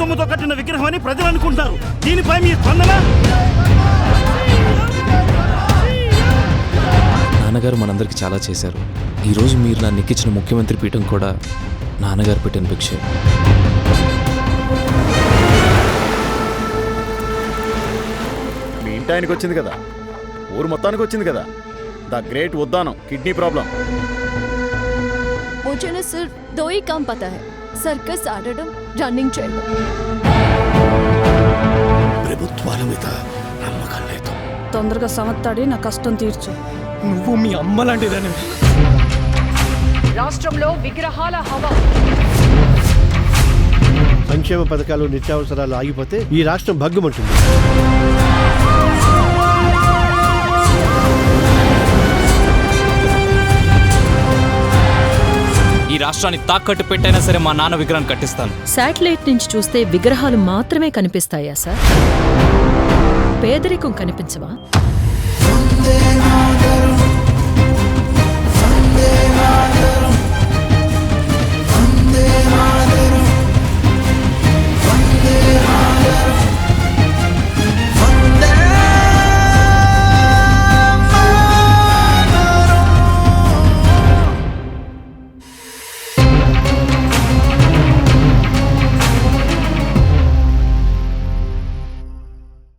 సొమ్ముతో కట్టిన విగ్రహం అని ప్రజలు అనుకుంటారు. దీనిపై మీ స్పందన? నాన్నగారు మనందరికి చాలా చేశారు. ఈరోజు మీరు నన్ను ఎక్కించిన ముఖ్యమంత్రి పీఠం కూడా నాన్నగారు పెట్టిన భిక్షే. మీ ఇంటి ఆయనకి వచ్చింది కదా, ఊరు మొత్తానికి వచ్చింది కదా the great Uddanam kidney problem. मुझे ना सिर्फ 2 ही काम पता है, सर्कस ఆడడం, రన్నింగ్ చేయడం. ప్రభుత్వాల మీద నమ్మకం లేదు. తొందరగా సమత్తాడి నా కష్టం తీర్చు. నువ్వు మీ అమ్మ లాంటిదని. రాష్ట్రంలో విగ్రహాల హవా. సంక్షేమ పథకాలు నిత్యావసరాలు ఆగిపోతే ఈ రాష్ట్రం భగ్గుమంటుంది. ఈ రాష్ట్రాన్ని తాకట్టు పెట్టైనా సరే మా నాన్న విగ్రహం కట్టిస్తాను. శాటిలైట్ నుంచి చూస్తే విగ్రహాలు మాత్రమే కనిపిస్తాయా సార్? పేదరికం కనిపించవా? వందే మాతరం, వందే మాతరం.